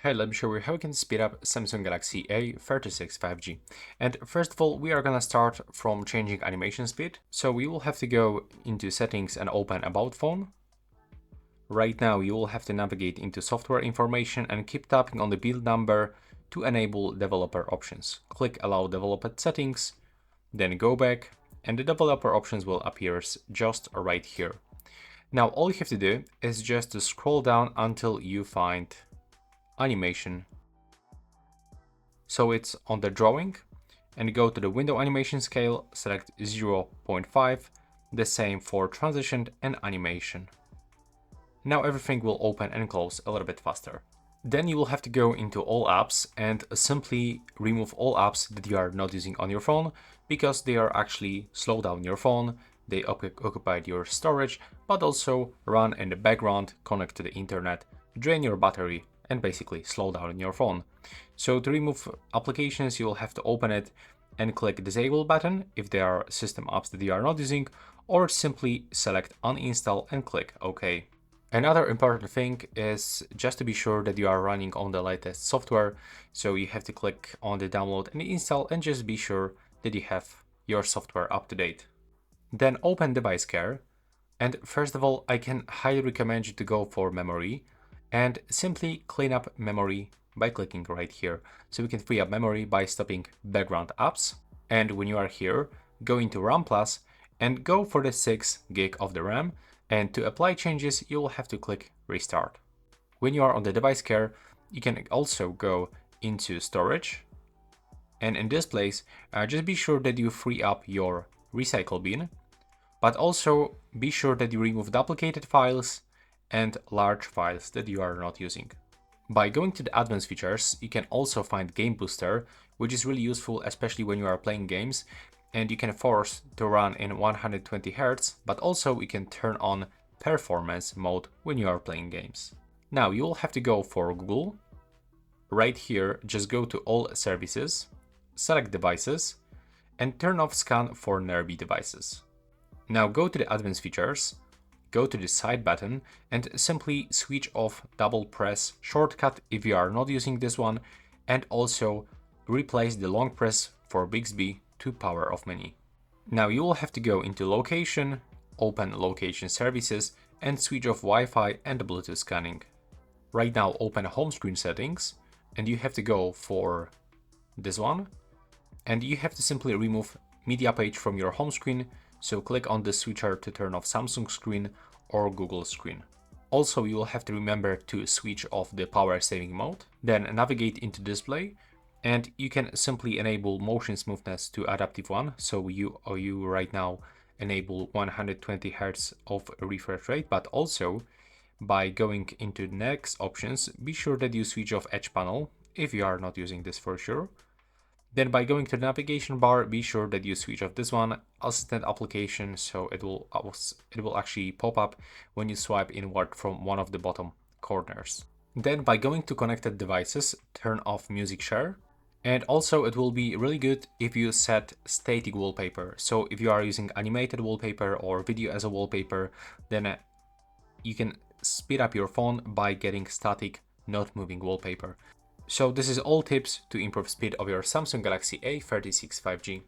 Hey, let me show you how we can speed up Samsung Galaxy A36 5G. And first of all, we are gonna start from changing animation speed. So we will have to go into settings and open About Phone. Right now, you will have to navigate into software information and keep tapping on the build number to enable developer options. Click Allow Developer Settings, then go back, and the developer options will appear just right here. Now, all you have to do is just to scroll down until you find animation. So it's on the drawing, and go to the window animation scale, select 0.5, the same for transition and animation. Now everything will open and close a little bit faster. Then you will have to go into all apps and simply remove all apps that you are not using on your phone, because they are actually slow down your phone, they occupied your storage, but also run in the background, connect to the internet, drain your battery, and basically slow down your phone. So to remove applications, you will have to open it and click disable button if there are system apps that you are not using, or simply select uninstall and click OK. Another important thing is just to be sure that you are running on the latest software. So you have to click on the download and install and just be sure that you have your software up to date. Then open Device Care. And first of all, I can highly recommend you to go for memory and simply clean up memory by clicking right here. So we can free up memory by stopping background apps. And when you are here, go into RAM Plus and go for the 6 gig of the RAM. And to apply changes, you will have to click Restart. When you are on the Device Care, you can also go into Storage. And in this place, just be sure that you free up your recycle bin, but also be sure that you remove duplicated files and large files that you are not using. By going to the advanced features, you can also find Game Booster, which is really useful, especially when you are playing games, and you can force to run in 120 Hz, but also you can turn on performance mode when you are playing games. Now you will have to go for Google. Right here, just go to all services, select devices, and turn off scan for nearby devices. Now go to the advanced features, go to the side button and simply switch off double press shortcut if you are not using this one, and also replace the long press for Bixby to power off menu. Now you will have to go into location, open location services and switch off Wi-Fi and Bluetooth scanning. Right now open home screen settings and you have to go for this one, and you have to simply remove media page from your home screen. So click on the switcher to turn off Samsung screen or Google screen. Also, you will have to remember to switch off the power saving mode, then navigate into display, and you can simply enable motion smoothness to adaptive one. So you right now enable 120 Hz of refresh rate, but also by going into the next options, be sure that you switch off edge panel if you are not using this for sure. Then by going to the navigation bar, be sure that you switch off this one, assistant application, so it will actually pop up when you swipe inward from one of the bottom corners. Then by going to connected devices, turn off music share. And also it will be really good if you set static wallpaper. So if you are using animated wallpaper or video as a wallpaper, then you can speed up your phone by getting static, not moving wallpaper. So this is all tips to improve speed of your Samsung Galaxy A36 5G.